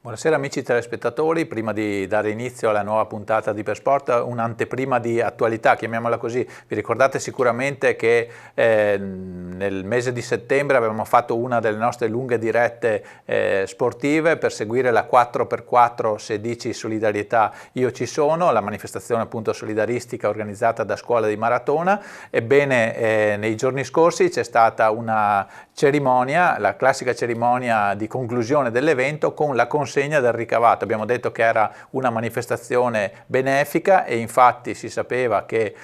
Buonasera amici telespettatori, prima di dare inizio alla nuova puntata di Ipersport, un'anteprima di attualità, chiamiamola così. Vi ricordate sicuramente che nel mese di settembre avevamo fatto una delle nostre lunghe dirette sportive per seguire la 4x4 se dici solidarietà io ci sono, la manifestazione appunto solidaristica organizzata da Scuola di Maratona. Ebbene, nei giorni scorsi c'è stata una cerimonia, la classica cerimonia di conclusione dell'evento con la consegna del ricavato. Abbiamo detto che era una manifestazione benefica e infatti si sapeva che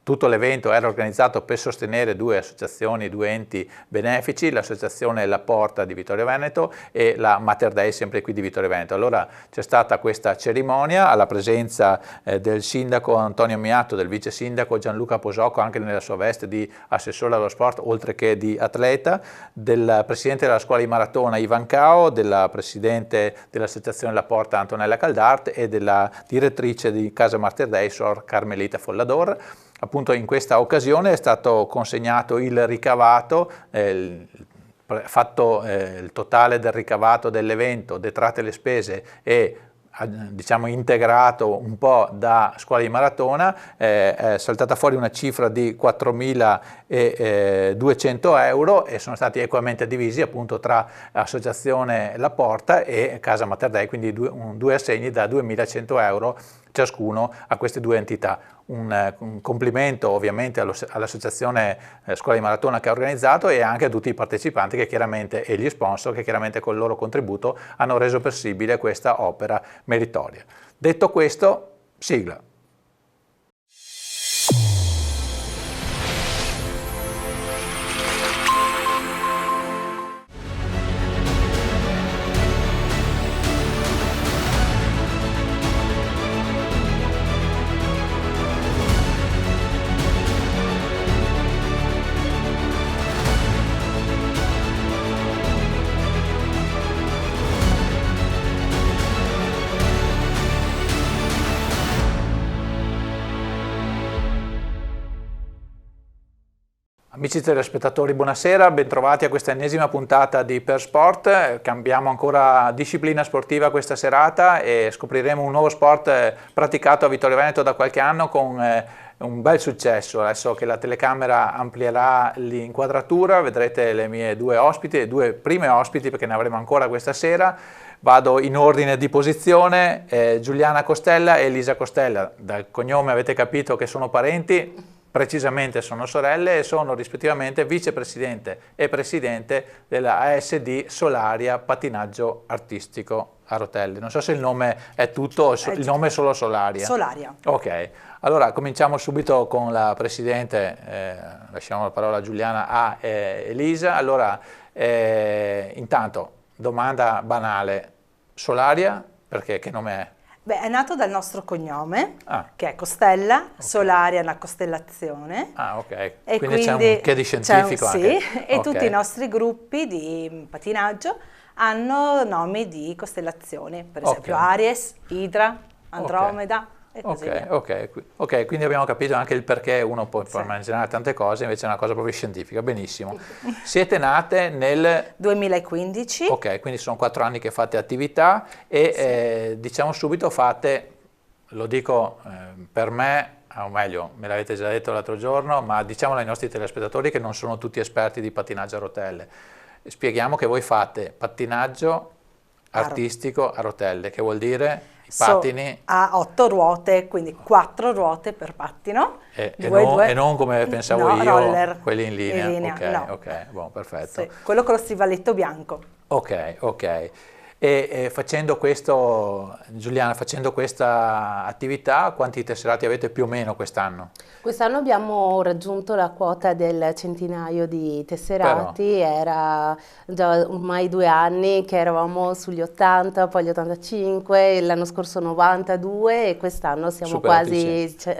tutto l'evento era organizzato per sostenere due associazioni, due enti benefici, l'associazione La Porta di Vittorio Veneto e la Mater Dei sempre qui di Vittorio Veneto. Allora c'è stata questa cerimonia alla presenza del sindaco Antonio Miatto, del vice sindaco Gianluca Posocco, anche nella sua veste di assessore allo sport oltre che di atleta, del presidente della Scuola di Maratona Ivan Cao, della presidente dell'associazione La Porta Antonella Caldart e della direttrice di Casa Mater Dei Sor Carmelita Follador. Appunto in questa occasione è stato consegnato il ricavato, fatto il totale del ricavato dell'evento, detratte le spese e diciamo integrato un po' da Scuola di Maratona, è saltata fuori una cifra di 4.200 euro e sono stati equamente divisi appunto tra Associazione La Porta e Casa Mater Dei, quindi due assegni da 2.100 euro ciascuno a queste due entità. Un complimento ovviamente all'associazione Scuola di Maratona che ha organizzato e anche a tutti i partecipanti che chiaramente, e gli sponsor che chiaramente col loro contributo hanno reso possibile questa opera meritoria. Detto questo, sigla. Amici telespettatori, buonasera, bentrovati a questa ennesima puntata di Ipersport. Cambiamo ancora disciplina sportiva questa serata e scopriremo un nuovo sport praticato a Vittorio Veneto da qualche anno con un bel successo. Adesso che la telecamera amplierà l'inquadratura vedrete le mie due ospiti, le due prime ospiti perché ne avremo ancora questa sera. Vado in ordine di posizione, Giuliana Costella e Elisa Costella. Dal cognome avete capito che sono parenti. Precisamente sono sorelle e sono rispettivamente vicepresidente e presidente della ASD Solaria Patinaggio Artistico a Rotelle. Non so se il nome è tutto o il nome è solo Solaria. Solaria. Ok, allora cominciamo subito con la presidente, lasciamo la parola a Giuliana, a Elisa. Allora, intanto, domanda banale, Solaria, perché che nome è? Beh, è nato dal nostro cognome, che è Costella, okay. Solaria è una costellazione. Ah, ok. E quindi c'è un che di scientifico anche. Sì, e okay. Tutti i nostri gruppi di patinaggio hanno nomi di costellazioni, per esempio Aries, Idra, Andromeda. Okay. Ok, quindi abbiamo capito anche il perché uno può immaginare tante cose, invece è una cosa proprio scientifica, benissimo. Siete nate nel 2015. Ok, quindi sono 4 anni che fate attività e diciamo subito fate, lo dico per me, o meglio, me l'avete già detto l'altro giorno, ma diciamolo ai nostri telespettatori che non sono tutti esperti di pattinaggio a rotelle. Spieghiamo che voi fate pattinaggio artistico a rotelle, che vuol dire pattini a 8 ruote, quindi 4 ruote per pattino e non come pensavo io, roller, quelli in linea. Ok, buon, perfetto. Sì, quello con lo stivaletto bianco. Ok. E facendo questo, Giuliana, facendo questa attività, quanti tesserati avete più o meno quest'anno? Quest'anno abbiamo raggiunto la quota del centinaio di tesserati, era già ormai 2 anni che eravamo sugli 80, poi gli 85, l'anno scorso 92 e quest'anno siamo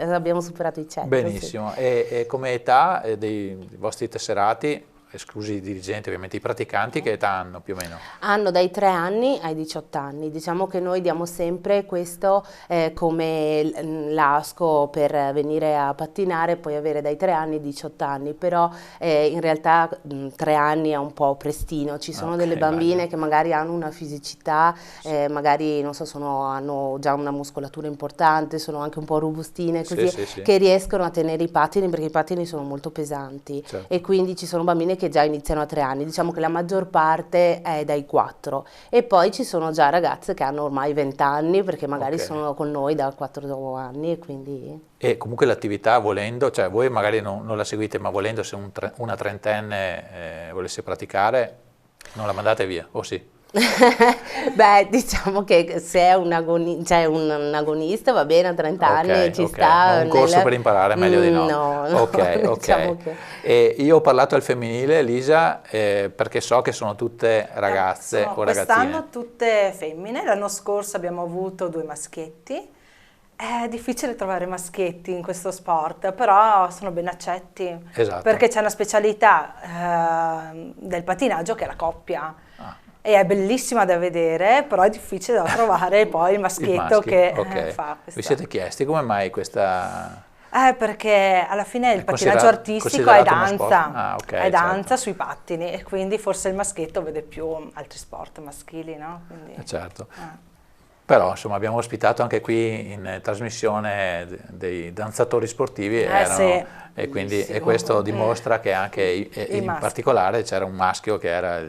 abbiamo superato i 100. Benissimo, sì. E come età dei vostri tesserati? esclusi i dirigenti, ovviamente i praticanti, che età hanno più o meno? Hanno dai 3 anni ai 18 anni. Diciamo che noi diamo sempre questo come l'ASCO per venire a pattinare, puoi avere dai 3 anni ai 18 anni, però in realtà 3 anni è un po' prestino. Ci sono delle bambine che magari hanno una fisicità, magari non so, hanno già una muscolatura importante, sono anche un po' robustine, così, che riescono a tenere i pattini, perché i pattini sono molto pesanti, e quindi ci sono bambine che già iniziano a 3 anni. Diciamo che la maggior parte è dai 4, e poi ci sono già ragazze che hanno ormai 20 anni, perché magari sono con noi da 4 anni, e quindi... E comunque l'attività, volendo, cioè voi magari non la seguite, ma volendo, se una trentenne volesse praticare, non la mandate via, o sì? Beh, diciamo che se è un agonista va bene a 30 anni, ci sta. Un corso per imparare, meglio di no. No, ok. Diciamo che... E io ho parlato al femminile, Lisa, perché so che sono tutte ragazze o ragazzine. Quest'anno tutte femmine, l'anno scorso abbiamo avuto 2 maschietti. È difficile trovare maschietti in questo sport, però sono ben accetti, perché c'è una specialità del patinaggio che è la coppia. E è bellissima da vedere, però è difficile da trovare poi il maschietto che fa questa. Vi siete chiesti come mai questa... Perché alla fine il pattinaggio artistico è danza, è danza sui pattini, e quindi forse il maschietto vede più altri sport maschili, no? Quindi, certo. Però insomma abbiamo ospitato anche qui in trasmissione dei danzatori sportivi, e quindi questo dimostra che anche in particolare c'era un maschio che era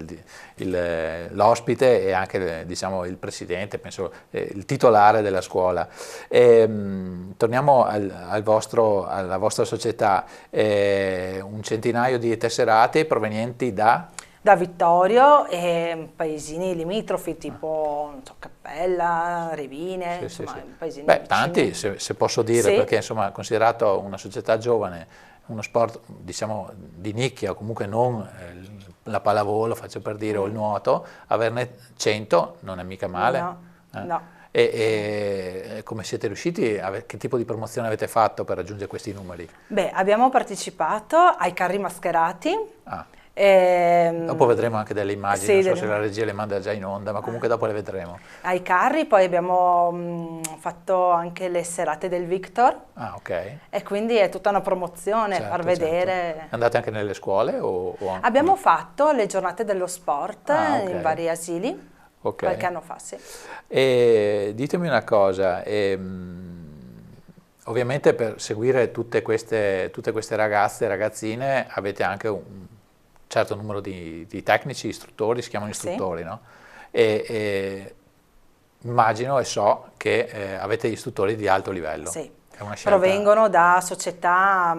l'ospite, e anche diciamo il presidente, penso il titolare della scuola. Torniamo alla vostra società, un centinaio di tesserati provenienti da Vittorio e paesini limitrofi, tipo non so, Cappella, Revine, insomma, paesini. Beh, tanti, se posso dire, perché insomma, considerato una società giovane, uno sport diciamo di nicchia, o comunque non la pallavolo, faccio per dire, o il nuoto, averne 100 non è mica male. No. E come siete riusciti? Che tipo di promozione avete fatto per raggiungere questi numeri? Beh, abbiamo partecipato ai carri mascherati. Dopo vedremo anche delle immagini, non so se la regia le manda già in onda, ma comunque dopo le vedremo. Ai carri, poi abbiamo fatto anche le serate del Victor. E quindi è tutta una promozione, far vedere. Andate anche nelle scuole? Abbiamo fatto le giornate dello sport in vari asili, qualche anno fa, E ditemi una cosa, ovviamente per seguire tutte queste ragazze e ragazzine avete anche un certo numero di tecnici, istruttori, si chiamano istruttori, no? E immagino e so che avete istruttori di alto livello. Sì, è una scelta... provengono da società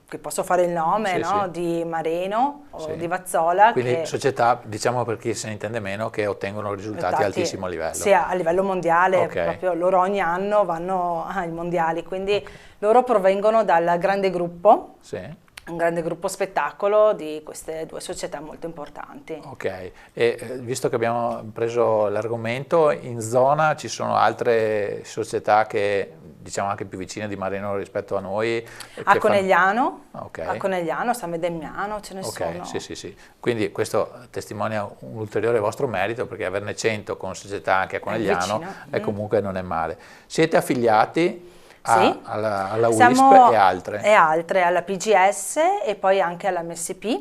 che posso fare il nome, di Mareno o di Vazzola. Quindi società, diciamo per chi se ne intende meno, che ottengono risultati a altissimo livello. Sì, a livello mondiale, proprio loro ogni anno vanno ai mondiali, quindi loro provengono dal grande gruppo. Un grande gruppo spettacolo di queste 2 società molto importanti. E visto che abbiamo preso l'argomento, in zona ci sono altre società che diciamo anche più vicine di Mareno rispetto a noi? A Conegliano, a Conegliano, San Medemiano, ce ne sono. Sì. Quindi questo testimonia un ulteriore vostro merito, perché averne 100 con società anche a Conegliano comunque non è male. Siete affiliati alla UISP e altre? E altre, alla PGS e poi anche alla MSP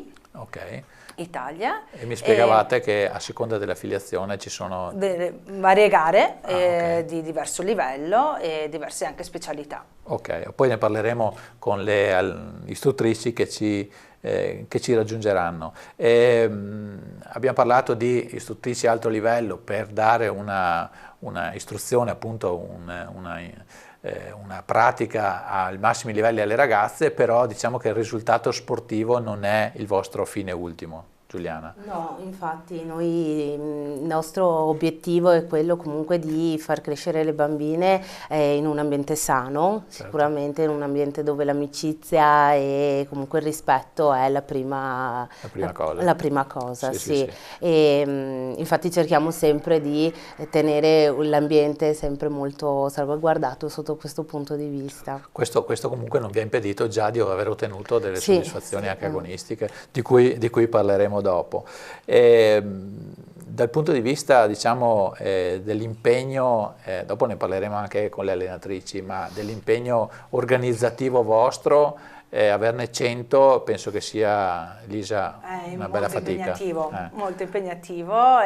Italia. E mi spiegavate che a seconda dell'affiliazione ci sono varie gare di diverso livello e diverse anche specialità. Poi ne parleremo con le istruttrici che ci raggiungeranno. Abbiamo parlato di istruttrici alto livello per dare una istruzione, appunto una pratica ai massimi livelli alle ragazze, però diciamo che il risultato sportivo non è il vostro fine ultimo. Giuliana? No, infatti il nostro obiettivo è quello comunque di far crescere le bambine in un ambiente sano, certo. Sicuramente in un ambiente dove l'amicizia e comunque il rispetto è la prima cosa. La prima cosa, sì. Sì. E, infatti cerchiamo sempre di tenere l'ambiente sempre molto salvaguardato sotto questo punto di vista. Questo comunque non vi ha impedito già di aver ottenuto delle soddisfazioni anche agonistiche, di cui parleremo dopo. Dal punto di vista, diciamo, dell'impegno, dopo ne parleremo anche con le allenatrici, ma dell'impegno organizzativo vostro, averne 100 penso che sia, Elisa, una bella fatica. Molto impegnativo.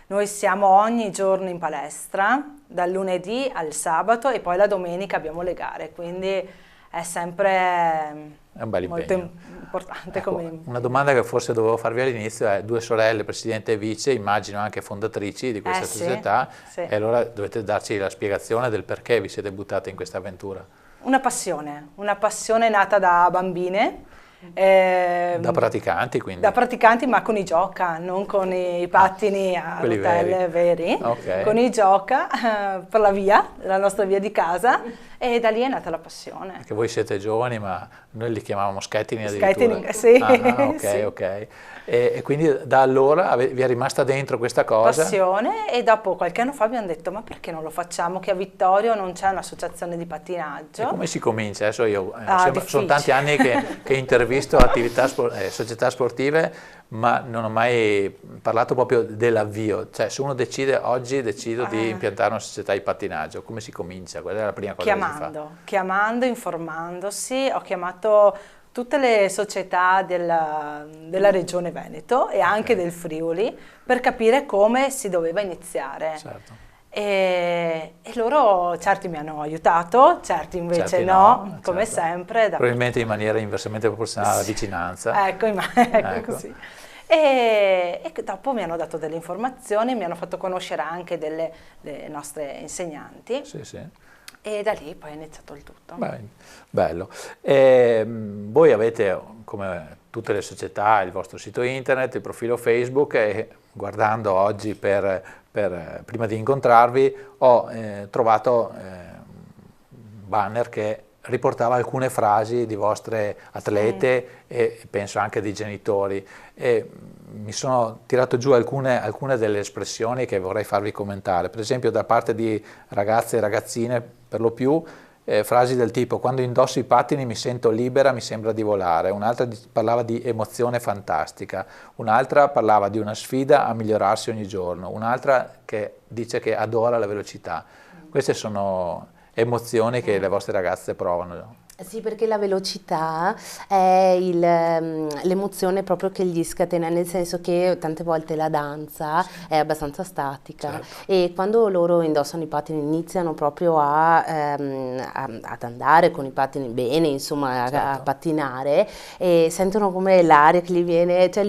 Noi siamo ogni giorno in palestra, dal lunedì al sabato, e poi la domenica abbiamo le gare, quindi è sempre un bel molto importante. Ecco, una domanda che forse dovevo farvi all'inizio è: due sorelle, presidente e vice, immagino anche fondatrici di questa società, e allora dovete darci la spiegazione del perché vi siete buttate in questa avventura. Una passione nata da bambine. Da praticanti, quindi? Da praticanti, ma con i gioca, non con i pattini a rotelle veri. Okay. Con i gioca per la nostra via di casa, e da lì è nata la passione. Perché voi siete giovani, ma noi li chiamavamo skating addirittura. Skating, sì. Ok, sì. Ok. E quindi da allora vi è rimasta dentro questa cosa? Passione, e dopo qualche anno fa abbiamo detto: ma perché non lo facciamo, che a Vittorio non c'è un'associazione di pattinaggio? E come si comincia? Adesso io sono tanti anni che intervisto società sportive, ma non ho mai parlato proprio dell'avvio. Cioè, se uno decide oggi di impiantare una società di pattinaggio, come si comincia? Qual è la prima cosa che si fa? Chiamando, informandosi. Ho chiamato tutte le società della regione Veneto e anche del Friuli per capire come si doveva iniziare. Certo. E loro, certi mi hanno aiutato, certi invece no, come sempre. Probabilmente in maniera inversamente proporzionale alla vicinanza. Ecco. Così. E dopo mi hanno dato delle informazioni, mi hanno fatto conoscere anche delle nostre insegnanti. Sì. E da lì poi è iniziato il tutto. Bello. Voi avete, come tutte le società, il vostro sito internet, il profilo Facebook, e guardando oggi prima di incontrarvi ho trovato un banner che riportava alcune frasi di vostre atlete e penso anche di genitori, e mi sono tirato giù alcune delle espressioni che vorrei farvi commentare. Per esempio, da parte di ragazze e ragazzine per lo più, frasi del tipo: quando indosso i pattini mi sento libera, mi sembra di volare. Un'altra parlava di emozione fantastica, un'altra parlava di una sfida a migliorarsi ogni giorno, un'altra che dice che adora la velocità. Queste sono emozioni che le vostre ragazze provano. Sì, perché la velocità è l'emozione proprio che gli scatena, nel senso che tante volte la danza è abbastanza statica, certo. E quando loro indossano i pattini iniziano proprio ad andare con i pattini bene, insomma, certo. A pattinare, e sentono come l'aria che gli viene, cioè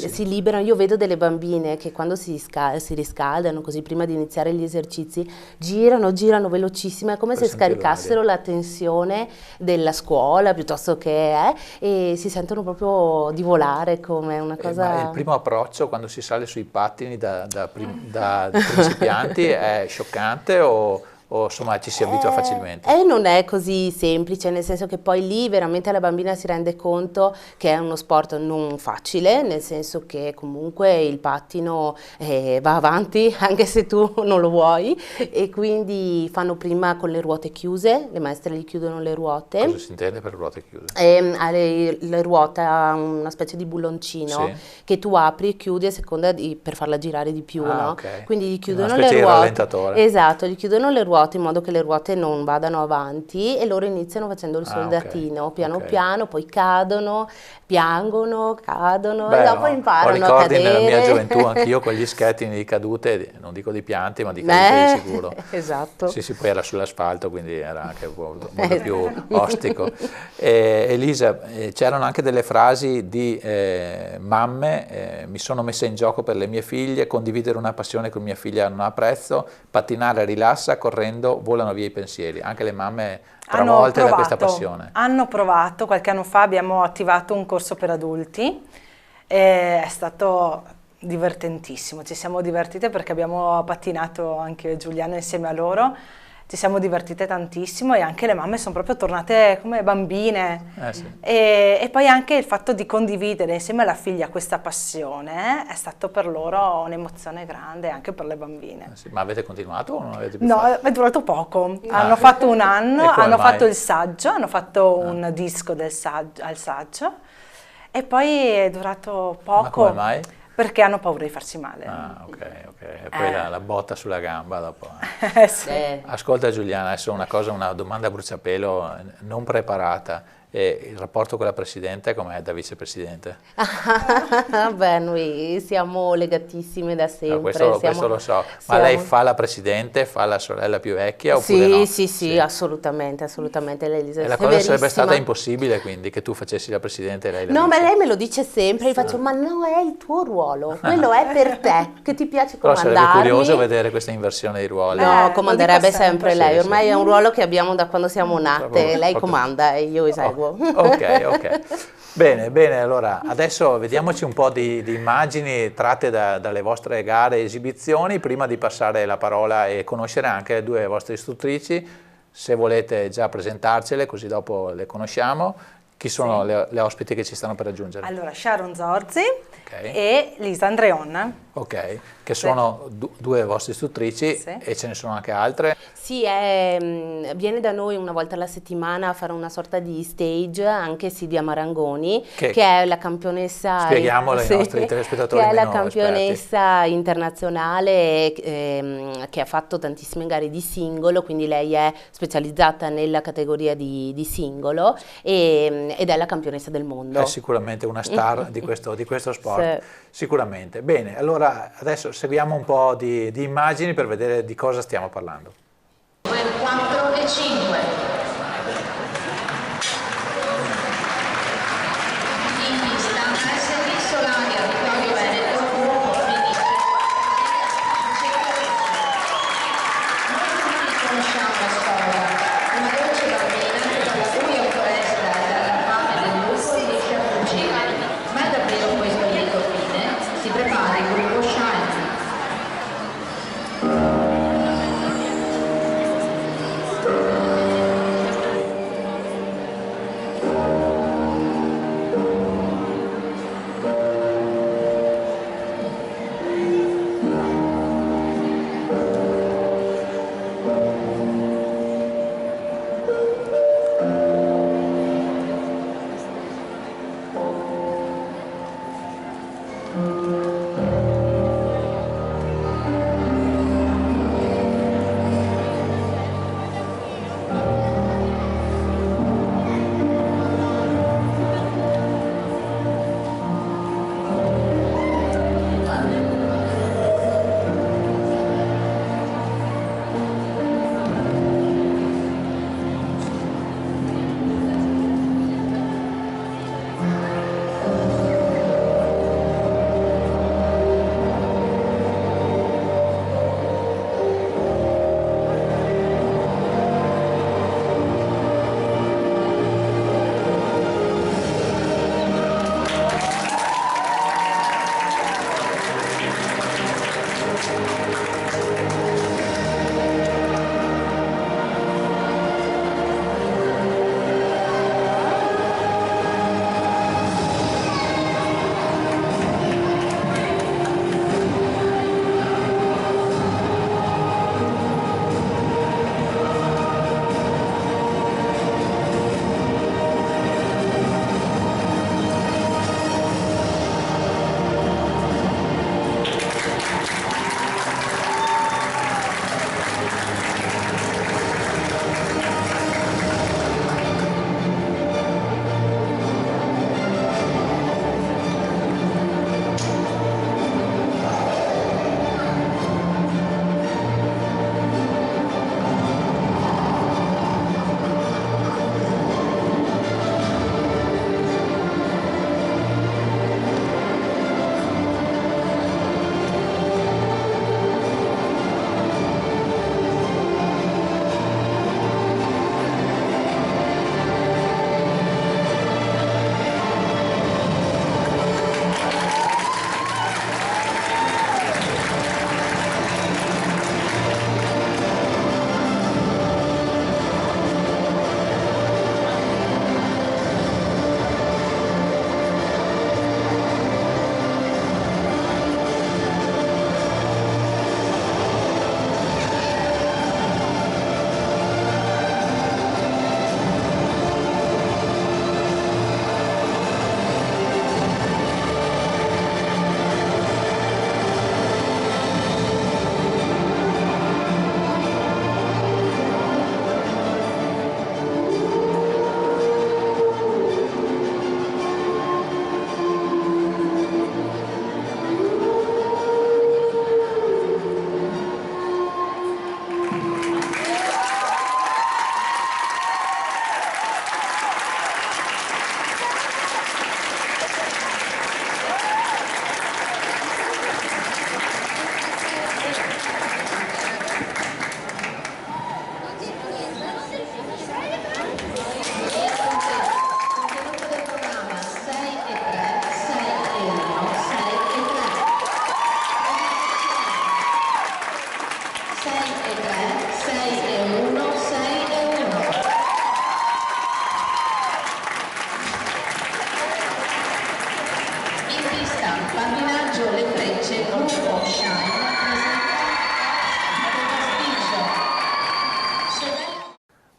si liberano. Io vedo delle bambine che quando si riscaldano, così prima di iniziare gli esercizi, girano velocissime, è come se scaricassero la tensione della scuola piuttosto che e si sentono proprio di volare, come una cosa. Ma il primo approccio quando si sale sui pattini da principianti è scioccante o insomma ci si abitua facilmente? Non è così semplice, nel senso che poi lì veramente la bambina si rende conto che è uno sport non facile, nel senso che comunque il pattino va avanti anche se tu non lo vuoi, e quindi fanno prima con le ruote chiuse, le maestre gli chiudono le ruote. Cosa si intende per ruote chiuse? Le ruote ha una specie di bulloncino che tu apri e chiudi a seconda per farla girare di più, no? Okay. Quindi gli chiudono le ruote. Di rallentatore. Esatto, gli chiudono le ruote in modo che le ruote non vadano avanti, e loro iniziano facendo il soldatino, piano, poi cadono, piangono, cadono. Beh, e dopo imparano a cadere. Nella mia gioventù anch'io con gli skating di cadute, non dico di pianti, ma di cadute di sicuro. Esatto. Sì, poi era sull'asfalto, quindi era anche molto più ostico. Elisa, c'erano anche delle frasi di mamme: mi sono messa in gioco per le mie figlie, condividere una passione con mia figlia non ha prezzo, pattinare rilassa, correndo volano via i pensieri. Anche le mamme travolte da questa passione. Hanno provato, qualche anno fa abbiamo attivato un corso per adulti e è stato divertentissimo, ci siamo divertite perché abbiamo pattinato anche Giuliano insieme a loro, ci siamo divertite tantissimo e anche le mamme sono proprio tornate come bambine. Sì. E poi anche il fatto di condividere insieme alla figlia questa passione è stato per loro un'emozione grande, anche per le bambine. Sì. Ma avete continuato o non avete più No, fatto? è durato poco, hanno fatto un anno, hanno mai? fatto il saggio, hanno fatto un disco al saggio e poi è durato poco. Ma come mai? Perché hanno paura di farsi male. Ah, ok. E poi la botta sulla gamba dopo. Sì. Ascolta Giuliana, adesso una domanda a bruciapelo non preparata. E il rapporto con la Presidente com'è da vicepresidente? Beh, noi siamo legatissime da sempre. Questo lo so, ma lei fa la Presidente, fa la sorella più vecchia oppure no? Sì, assolutamente. Lei e la cosa sarebbe stata impossibile quindi che tu facessi la Presidente e lei la No, vice. ma lei me lo dice sempre, gli faccio, ma no, è il tuo ruolo, quello è per te, che ti piace comandarmi. Però sarebbe curioso vedere questa inversione di ruoli. No, comanderebbe sempre lei, Sì, ormai è un ruolo che abbiamo da quando siamo nate, lei comanda e io eseguo. Ok. Bene, allora adesso vediamoci un po' di immagini tratte dalle vostre gare e esibizioni, prima di passare la parola e conoscere anche le due vostre istruttrici, se volete già presentarcele così dopo le conosciamo. Chi sono le ospiti che ci stanno per raggiungere? Allora, Sharon Zorzi e Lisa Andreon. Ok, che sono due vostre istruttrici e ce ne sono anche altre? Sì, viene da noi una volta alla settimana a fare una sorta di stage anche Silvia Marangoni, che è la campionessa... Spieghiamolo ai nostri telespettatori che è la meno campionessa internazionale che ha fatto tantissime gare di singolo, quindi lei è specializzata nella categoria di singolo ed è la campionessa del mondo. È sicuramente una star di questo sport, sicuramente. Bene, allora adesso seguiamo un po' di immagini per vedere di cosa stiamo parlando. 4 e 5. In pista S. Solaria, Vittorio Veneto, uomo finisce. Noi tutti conosciamo la storia, una dolce bambina che dalla buia foresta e dalla fame del lupo riesce a fuggire. Ma è davvero questo il lieto fine? Si prepara il gruppo Shine.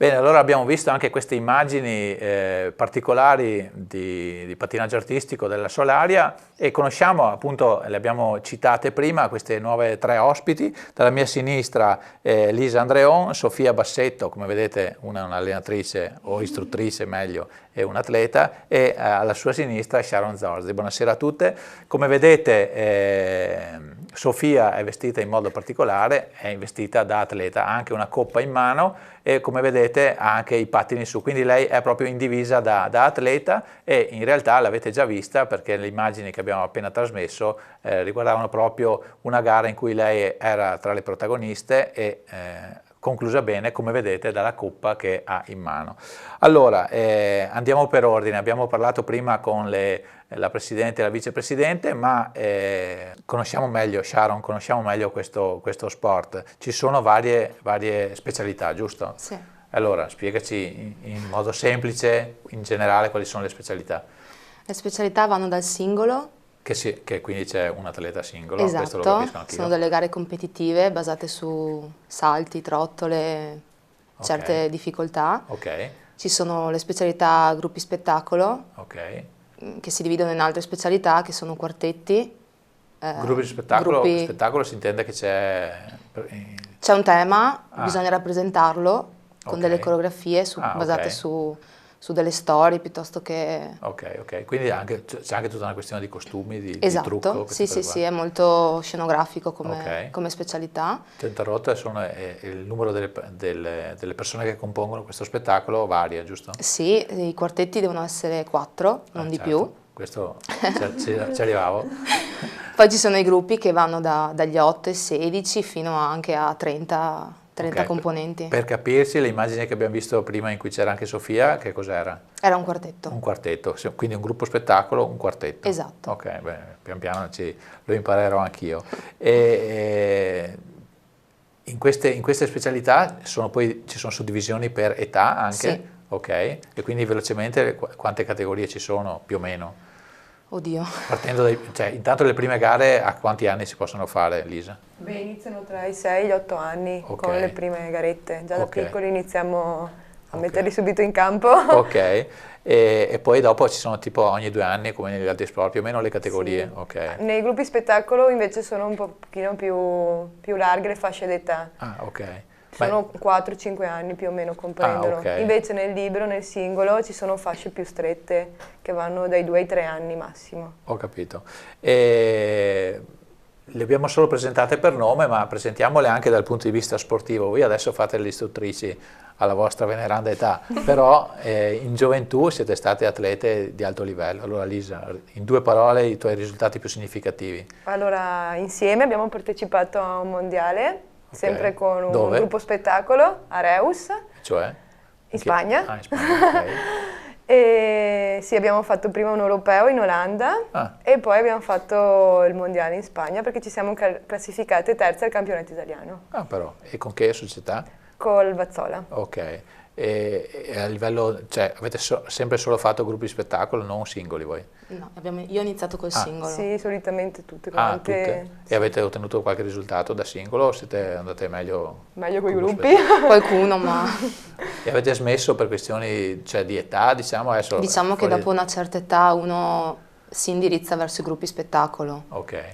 Bene, allora abbiamo visto anche queste immagini particolari di pattinaggio artistico della Solaria e conosciamo, appunto, le abbiamo citate prima, queste nuove 3 ospiti. Dalla mia sinistra Lisa Andreon, Sofia Bassetto, come vedete un'allenatrice o istruttrice meglio, e un atleta, e alla sua sinistra Sharon Zorzi. Buonasera a tutte. Come vedete Sofia è vestita in modo particolare, è vestita da atleta, ha anche una coppa in mano e come vedete ha anche i pattini su, quindi lei è proprio in divisa da atleta e in realtà l'avete già vista perché le immagini che abbiamo appena trasmesso riguardavano proprio una gara in cui lei era tra le protagoniste e conclusa bene, come vedete, dalla coppa che ha in mano. Allora, andiamo per ordine. Abbiamo parlato prima con la Presidente e la Vicepresidente, ma conosciamo meglio, Sharon, conosciamo meglio questo sport. Ci sono varie specialità, giusto? Sì. Allora, spiegaci in modo semplice, in generale, quali sono le specialità. Le specialità vanno dal singolo. Che quindi c'è un atleta singolo, Esatto, questo lo capisco anch'io. Sono delle gare competitive basate su salti, trottole, certe difficoltà. Ok. Ci sono le specialità gruppi spettacolo, che si dividono in altre specialità, che sono quartetti. Gruppi di spettacolo, spettacolo si intende che c'è un tema, bisogna rappresentarlo con delle coreografie basate su delle storie piuttosto che... Ok, quindi c'è anche tutta una questione di costumi, di trucco. Sì, è molto scenografico come specialità. Ti ho interrotto, il numero delle persone che compongono questo spettacolo varia, giusto? Sì, i quartetti devono essere 4, non di più. Questo ci arrivavo. Poi ci sono i gruppi che vanno dagli 8 ai 16 fino anche a 30 componenti. Per capirsi, le immagini che abbiamo visto prima in cui c'era anche Sofia, che cos'era? Era un quartetto. Un quartetto, quindi un gruppo spettacolo, un quartetto. Esatto. Ok, beh, pian piano lo imparerò anch'io. In queste specialità ci sono suddivisioni per età anche? Sì. Ok, e quindi velocemente quante categorie ci sono più o meno? Oddio. Partendo intanto le prime gare a quanti anni si possono fare, Lisa? Beh, iniziano tra i 6 e gli 8 anni con le prime garette. Già da piccoli iniziamo a metterli subito in campo. Ok, e poi dopo ci sono tipo ogni 2 anni come negli altri sport, più o meno le categorie? Sì. Okay. Nei gruppi spettacolo invece sono un pochino più larghe le fasce d'età. Ah, ok. Sono 4-5 anni più o meno comprendono. Invece nel libro, nel singolo, ci sono fasce più strette che vanno dai 2 ai 3 anni massimo. Ho capito. Le abbiamo solo presentate per nome, ma presentiamole anche dal punto di vista sportivo. Voi adesso fate le istruttrici alla vostra veneranda età, però in gioventù siete state atlete di alto livello. Allora Lisa, in 2 parole i tuoi risultati più significativi. Allora, insieme abbiamo partecipato a un mondiale, sempre con un gruppo spettacolo a Reus, cioè? In Spagna. Ah, in Spagna, E sì, abbiamo fatto prima un europeo in Olanda e poi abbiamo fatto il mondiale in Spagna perché ci siamo classificate terze al campionato italiano. Ah, però, e con che società? Col Vazzola. Ok, e a livello, avete sempre solo fatto gruppi spettacolo, non singoli voi? No, io ho iniziato col singolo. Sì, solitamente tutte. Tutte? Sì. E avete ottenuto qualche risultato da singolo o siete andate meglio? Meglio con i gruppi? Qualcuno, ma... E avete smesso per questioni di età, diciamo? Diciamo che dopo una certa età uno si indirizza verso i gruppi spettacolo,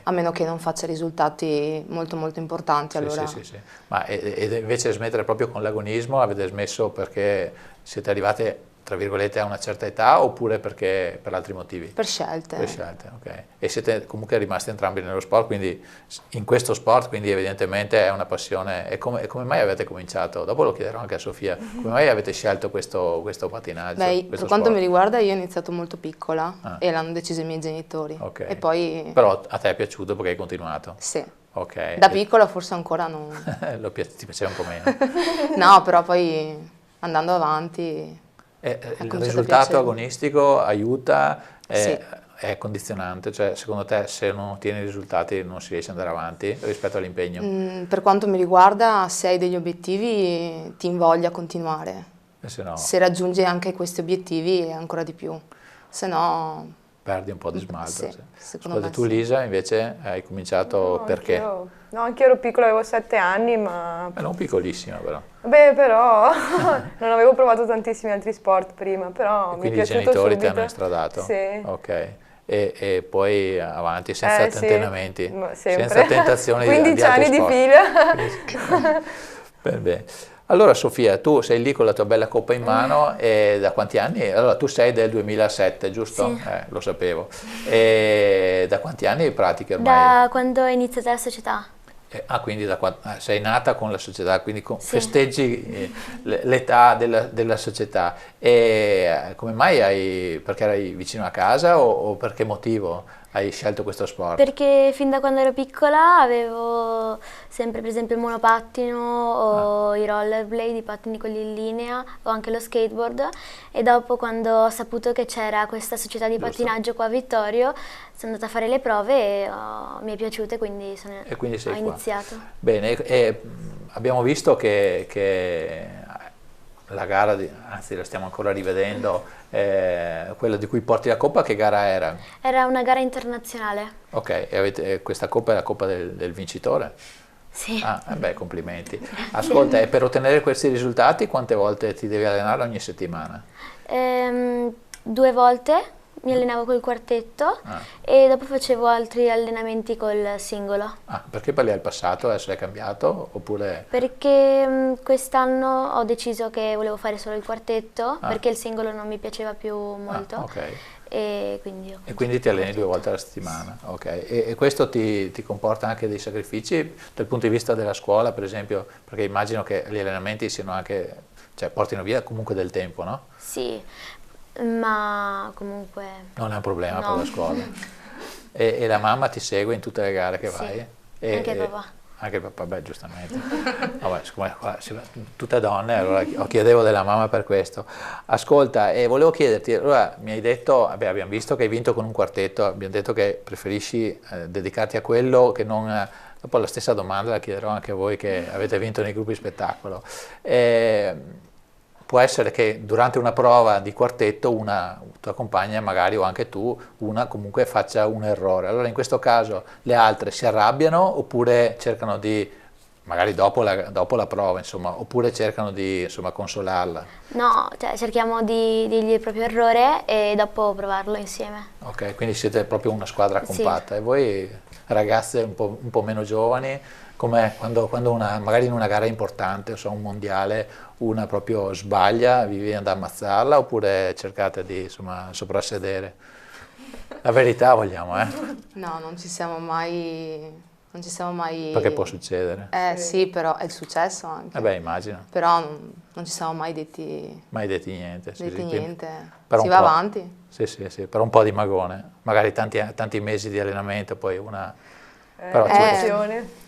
a meno che non faccia risultati molto molto importanti. Allora... Sì. Ma invece smettere proprio con l'agonismo, avete smesso perché siete arrivate, tra virgolette, a una certa età oppure perché per altri motivi? Per scelte. Per scelte, ok. E siete comunque rimasti entrambi nello sport, quindi in questo sport, quindi evidentemente è una passione. E come mai avete cominciato? Dopo lo chiederò anche a Sofia. Come mai avete scelto questo pattinaggio? Beh, per quanto mi riguarda io ho iniziato molto piccola e l'hanno deciso i miei genitori. Okay. E poi... Però a te è piaciuto perché hai continuato? Sì. Okay. Da piccola forse ancora non... Ti piaceva un po' meno? No, però poi andando avanti... il risultato agonistico aiuta, sì. È condizionante, cioè secondo te se non ottieni i risultati non si riesce ad andare avanti rispetto all'impegno? Per quanto mi riguarda, se hai degli obiettivi ti invoglia a continuare, se no... se raggiungi anche questi obiettivi ancora di più, se no Perdi un po' di smalto. Sì, Ascolta, tu Lisa invece hai cominciato perché? Anch'io ero piccola, avevo 7 anni, ma... Non piccolissima però. Beh, però non avevo provato tantissimi altri sport prima, però mi è piaciuto subito. Quindi i genitori ti hanno estradato? Sì. Ok. E poi avanti senza tentennamenti, sì, senza tentazioni 15 anni di fila. Bene. Allora Sofia, tu sei lì con la tua bella coppa in mano e da quanti anni? Allora tu sei del 2007, giusto? Sì. Lo sapevo. E da quanti anni pratichi ormai? Da quando è iniziata la società. Quindi sei nata con la società, quindi festeggi l'età della società. E come mai perché eri vicino a casa o per che motivo hai scelto questo sport? Perché fin da quando ero piccola avevo sempre per esempio il monopattino o i rollerblade, i pattini quelli in linea o anche lo skateboard, e dopo quando ho saputo che c'era questa società di pattinaggio qua a Vittorio sono andata a fare le prove e mi è piaciuta, quindi ho iniziato. Bene, abbiamo visto che la gara, anzi la stiamo ancora rivedendo, quella di cui porti la coppa, che gara era? Era una gara internazionale. Ok, e questa coppa è la coppa del vincitore? Sì. Beh, complimenti. Ascolta, e per ottenere questi risultati quante volte ti devi allenare ogni settimana? 2 volte mi allenavo col quartetto e dopo facevo altri allenamenti col singolo. Perché per lì al passato adesso è cambiato oppure? Perché quest'anno ho deciso che volevo fare solo il quartetto perché il singolo non mi piaceva più molto. Okay. E quindi ti alleni 2 volte alla settimana, ok. E questo ti comporta anche dei sacrifici dal punto di vista della scuola, per esempio, perché immagino che gli allenamenti siano anche, cioè portino via comunque del tempo, no? Sì, ma comunque... Non è un problema per la scuola. E la mamma ti segue in tutte le gare che vai? Anche papà. Anche il papà, beh, giustamente. Vabbè, siccome qua tutte donne, allora chiedevo della mamma per questo. Ascolta, e volevo chiederti, allora mi hai detto, abbiamo visto che hai vinto con un quartetto, abbiamo detto che preferisci dedicarti a quello che non... Dopo la stessa domanda la chiederò anche a voi che avete vinto nei gruppi spettacolo. Può essere che durante una prova di quartetto una tua compagna magari o anche tu, una comunque faccia un errore. Allora in questo caso le altre si arrabbiano oppure cercano di, magari dopo la prova, insomma, oppure cercano di consolarla? No, cioè cerchiamo di dirgli il proprio errore e dopo provarlo insieme. Ok, quindi siete proprio una squadra compatta. E voi ragazze un po' meno giovani, come quando magari in una gara importante, un mondiale, una proprio sbaglia, vi viene da ammazzarla oppure cercate di soprassedere? La verità vogliamo, No, non ci siamo mai... Perché può succedere? Sì, però è il successo anche. Beh, immagino. Però non ci siamo mai detti... Mai detti niente. Niente. Si va avanti. Sì, però un po' di magone. Magari tanti mesi di allenamento, poi una...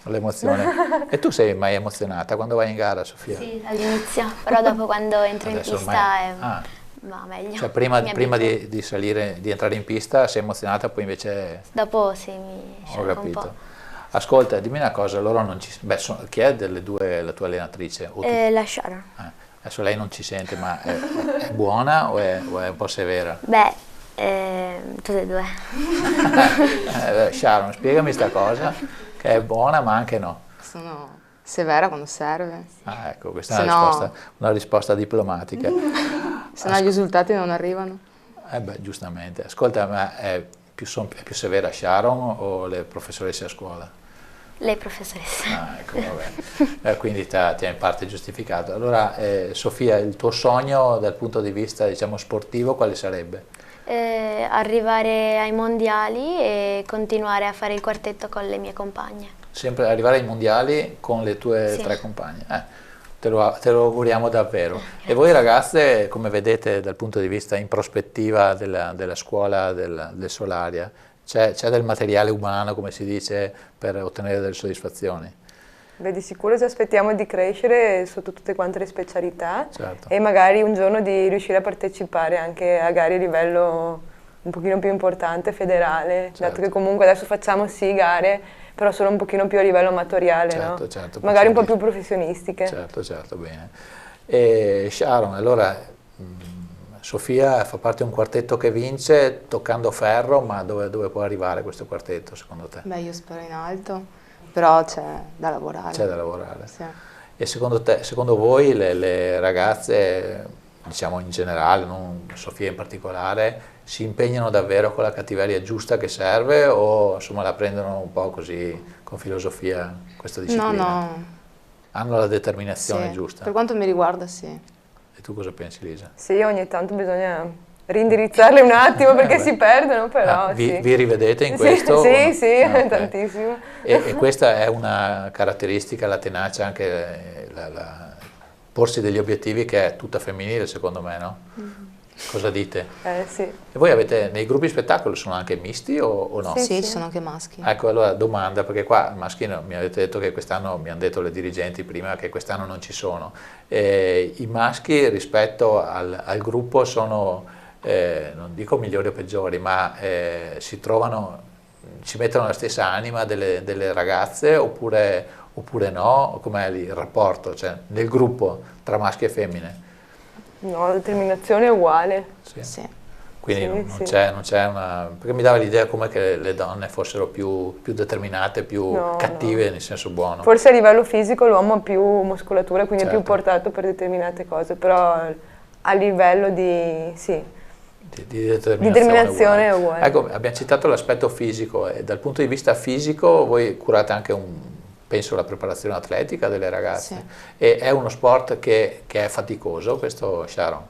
L'emozione. E tu sei mai emozionata quando vai in gara, Sofia? Sì, all'inizio, però dopo quando entro in pista va meglio. Cioè prima di salire, di entrare in pista sei emozionata, poi invece... Dopo sì, mi sciocca un po'. Ascolta, dimmi una cosa, loro non ci... chi è delle due la tua allenatrice? La Sharon. Adesso lei non ci sente, ma è buona o è un po' severa? Beh, tutte e due. Sharon, spiegami sta cosa, che è buona ma anche no. Sono severa quando serve. Ecco, questa è una risposta diplomatica. Se no i risultati non arrivano. Beh, giustamente. Ascolta, ma è più severa Sharon o le professoresse a scuola? Le professoresse. Ecco, vabbè. Quindi ti ha in parte giustificato. Allora, Sofia, il tuo sogno dal punto di vista, sportivo, quale sarebbe? Arrivare ai mondiali e continuare a fare il quartetto con le mie compagne. Sempre arrivare ai mondiali con le tue 3 compagne. Te lo auguriamo davvero. E voi ragazze, come vedete dal punto di vista in prospettiva della scuola del Solaria, c'è del materiale umano, come si dice, per ottenere delle soddisfazioni? Beh, di sicuro ci aspettiamo di crescere sotto tutte quante le specialità, e magari un giorno di riuscire a partecipare anche a gare a livello un pochino più importante, federale, dato che comunque adesso facciamo gare, però solo un pochino più a livello amatoriale, no? Magari un po' più professionistiche. Certo, bene. E Sharon, allora Sofia fa parte di un quartetto che vince toccando ferro, ma dove può arrivare questo quartetto secondo te? Beh, io spero in alto, però c'è da lavorare. C'è da lavorare. Sì. E secondo voi le ragazze, diciamo in generale, non Sofia in particolare, si impegnano davvero con la cattiveria giusta che serve o insomma la prendono un po' così con filosofia questa disciplina? No. Hanno la determinazione sì. giusta? Per quanto mi riguarda sì. E tu cosa pensi, Lisa? Sì, ogni tanto bisogna rindirizzarle un attimo perché si perdono, però sì. Vi rivedete in questo? Sì, sì, okay. Tantissimo. E questa è una caratteristica, la tenacia, anche porsi degli obiettivi che è tutta femminile secondo me, no? Cosa dite? Sì. E voi avete, nei gruppi spettacolo sono anche misti o no? Sì, ci sono anche maschi. Ecco, allora domanda, perché qua maschi mi avete detto che quest'anno, mi hanno detto le dirigenti prima che quest'anno non ci sono. I maschi rispetto al gruppo sono, non dico migliori o peggiori, ma ci mettono la stessa anima delle ragazze oppure no? Com'è il rapporto, cioè nel gruppo tra maschi e femmine? No, la determinazione è uguale. Sì. Quindi non c'è una... perché mi dava l'idea come che le donne fossero più determinate, più cattive nel senso buono. Forse a livello fisico l'uomo ha più muscolatura, quindi è più portato per determinate cose, però a livello di determinazione è uguale. Ecco, abbiamo citato l'aspetto fisico e dal punto di vista fisico voi curate anche penso la preparazione atletica delle ragazze. Sì. E è uno sport che è faticoso, questo, Sharon?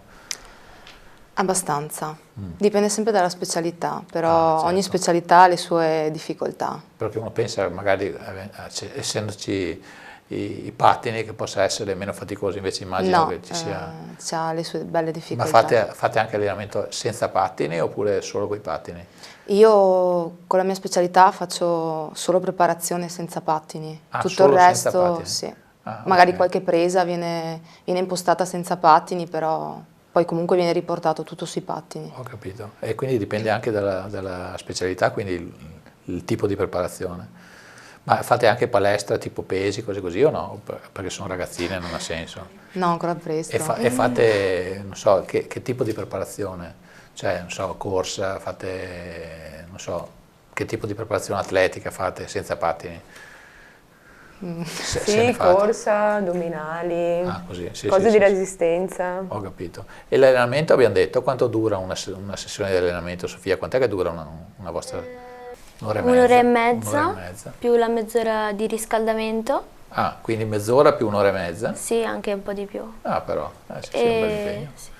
Abbastanza, dipende sempre dalla specialità, però certo. Ogni specialità ha le sue difficoltà. Perché uno pensa magari, essendoci i pattini, che possa essere meno faticoso, invece immagino che ci sia... ha le sue belle difficoltà. Ma fate anche allenamento senza pattini oppure solo con i pattini? Io con la mia specialità faccio solo preparazione senza pattini, tutto il resto sì. Magari okay. Qualche presa viene impostata senza pattini, però poi comunque viene riportato tutto sui pattini. Ho capito, e quindi dipende anche dalla specialità, quindi il tipo di preparazione. Ma fate anche palestra tipo pesi, cose così o no? Perché sono ragazzine, non ha senso. No, ancora presto. E fate, non so, che tipo di preparazione? Cioè, non so, corsa, fate, non so, che tipo di preparazione atletica fate senza pattini? Sì, corsa, addominali, cose di resistenza. Ho capito. E l'allenamento abbiamo detto, quanto dura una sessione di allenamento, Sofia? Quant'è che dura una vostra... Un'ora e mezza, più la mezz'ora di riscaldamento. Ah, quindi mezz'ora più un'ora e mezza? Sì, anche un po' di più. Ah, però, sì, è un bel impegno. Sì,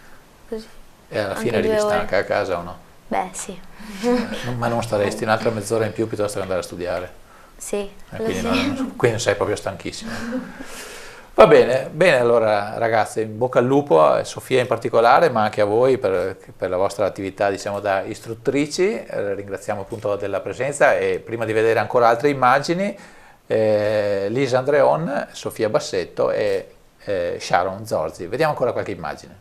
così. E alla fine arrivi stanca a casa o no? Beh, sì. Ma non staresti un'altra mezz'ora in più piuttosto che andare a studiare? Sì. Quindi non sei proprio stanchissima. Va bene, allora ragazze, in bocca al lupo, a Sofia in particolare, ma anche a voi per la vostra attività, diciamo, da istruttrici. Ringraziamo appunto della presenza e prima di vedere ancora altre immagini, Lisa Andreon, Sofia Bassetto e Sharon Zorzi. Vediamo ancora qualche immagine.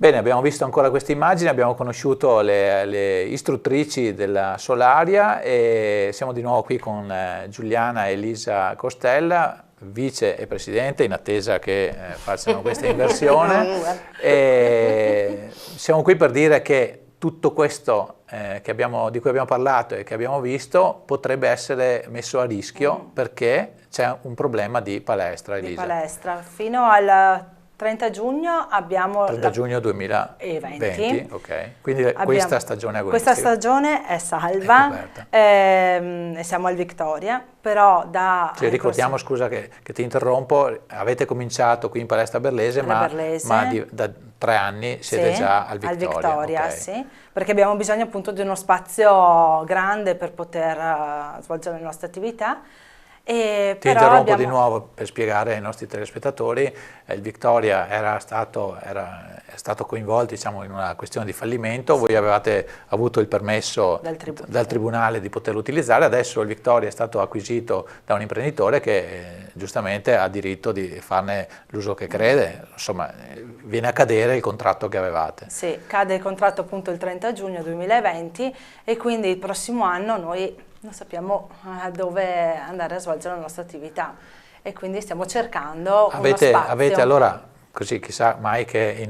Bene, abbiamo visto ancora queste immagini, abbiamo conosciuto le istruttrici della Solaria e siamo di nuovo qui con Giuliana e Elisa Costella, vice e presidente, in attesa che facciano questa inversione. E siamo qui per dire che tutto questo di cui abbiamo parlato e che abbiamo visto potrebbe essere messo a rischio perché c'è un problema di palestra, Elisa. Di palestra. Fino al 30 giugno abbiamo... 30 giugno 2020, ok. Quindi questa stagione agonistica. Questa stagione è salva, e siamo al Victoria, però da... ricordiamo, scusa che ti interrompo, avete cominciato qui in Palestra Berlese, ma da 3 anni siete già al Victoria. Al Victoria, sì, perché abbiamo bisogno appunto di uno spazio grande per poter svolgere le nostre attività. Ti interrompo di nuovo per spiegare ai nostri telespettatori, il Victoria è stato coinvolto, diciamo, in una questione di fallimento, voi avevate avuto il permesso dal Tribunale di poterlo utilizzare, adesso il Victoria è stato acquisito da un imprenditore che giustamente ha diritto di farne l'uso che crede, insomma viene a cadere il contratto che avevate. Sì, cade il contratto appunto il 30 giugno 2020 e quindi il prossimo anno noi non sappiamo dove andare a svolgere la nostra attività e quindi stiamo cercando uno spazio. Avete allora, così chissà mai che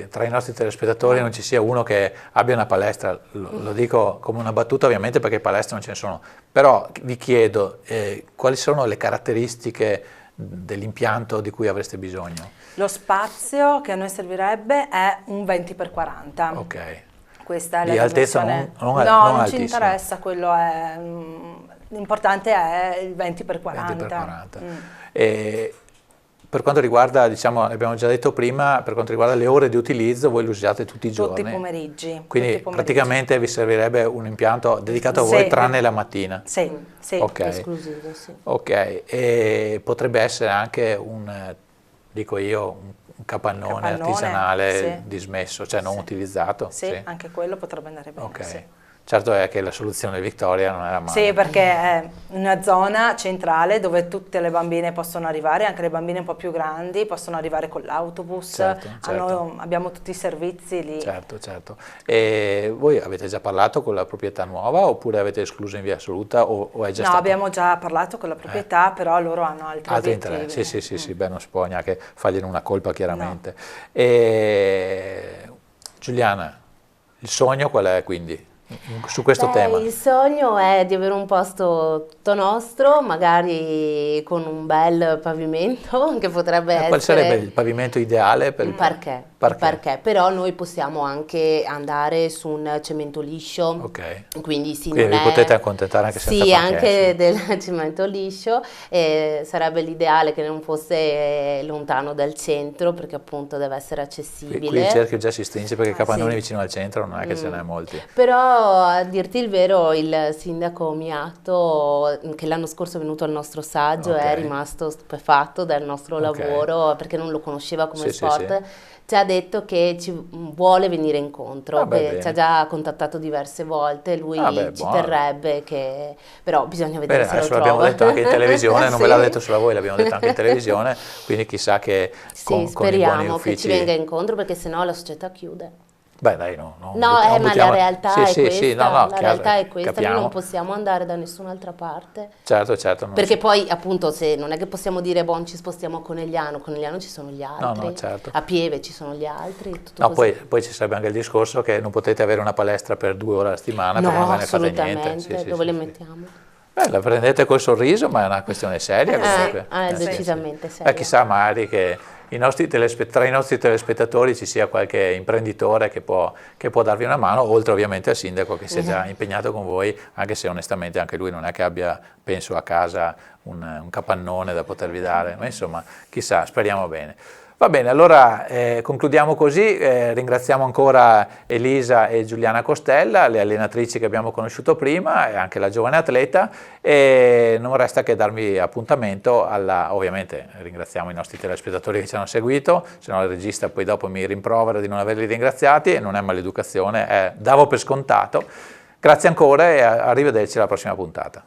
tra i nostri telespettatori non ci sia uno che abbia una palestra, lo dico come una battuta ovviamente perché palestre non ce ne sono, però vi chiedo quali sono le caratteristiche dell'impianto di cui avreste bisogno? Lo spazio che a noi servirebbe è un 20x40. Ok. Questa è la di altezza non ci interessa, quello è l'importante è il 20x40. E per quanto riguarda, diciamo, abbiamo già detto prima, per quanto riguarda le ore di utilizzo, voi lo usate tutti i giorni? Tutti i pomeriggi. Quindi praticamente vi servirebbe un impianto dedicato a voi tranne la mattina? Sì, okay. Esclusivo, sì. Ok, e potrebbe essere anche dico io, un capannone artigianale dismesso, cioè non utilizzato? Sì, anche quello potrebbe andare bene. Ok. Sì. Certo è che la soluzione di Victoria non era male. Sì, perché è una zona centrale dove tutte le bambine possono arrivare, anche le bambine un po' più grandi possono arrivare con l'autobus, certo. Abbiamo tutti i servizi lì. Certo. E voi avete già parlato con la proprietà nuova oppure avete escluso in via assoluta o è già stato? No, abbiamo già parlato con la proprietà, però loro hanno altri interessi. Sì, beh, non si può neanche fargliene una colpa chiaramente. No. E Giuliana, il sogno qual è quindi? Su questo tema? Il sogno è di avere un posto tutto nostro, magari con un bel pavimento che potrebbe essere... Qual sarebbe il pavimento ideale? Per il parquet. Però noi possiamo anche andare su un cemento liscio, quindi vi potete accontentare anche senza parquet. Sì, anche del cemento liscio, sarebbe l'ideale che non fosse lontano dal centro perché appunto deve essere accessibile. Qui il cerchio già si stringe perché capannoni vicino al centro non è che ce n'è molti. Però a dirti il vero il sindaco Miato, che l'anno scorso è venuto al nostro saggio, è rimasto stupefatto dal nostro lavoro perché non lo conosceva come sport. Ci ha detto che ci vuole venire incontro, ci ha già contattato diverse volte, lui ci terrebbe, però bisogna vedere se lo trova. L'abbiamo detto anche in televisione, non me l'ha detto solo a voi, l'abbiamo detto anche in televisione, quindi chissà che con i buoni uffici... speriamo che ci venga incontro perché sennò la società chiude. Beh dai, no, ma la realtà è questa, la realtà è questa, capiamo. Noi non possiamo andare da nessun'altra parte. Certo. Perché poi appunto non è che possiamo dire ci spostiamo a Conegliano ci sono gli altri, no, certo. A Pieve ci sono gli altri. Poi ci sarebbe anche il discorso che non potete avere una palestra per 2 ore alla settimana perché non ve ne fate niente. Dove le mettiamo? La prendete col sorriso, ma è una questione seria comunque. Decisamente seria. Chissà magari che tra i nostri telespettatori ci sia qualche imprenditore che può darvi una mano, oltre ovviamente al sindaco che si è già impegnato con voi, anche se onestamente anche lui non è che abbia, penso, a casa un capannone da potervi dare, ma insomma chissà, speriamo bene. Va bene, allora concludiamo così, ringraziamo ancora Elisa e Giuliana Costella, le allenatrici che abbiamo conosciuto prima e anche la giovane atleta, e non resta che darvi appuntamento ovviamente ringraziamo i nostri telespettatori che ci hanno seguito, se no il regista poi dopo mi rimprovera di non averli ringraziati e non è maleducazione, davo per scontato. Grazie ancora e arrivederci alla prossima puntata.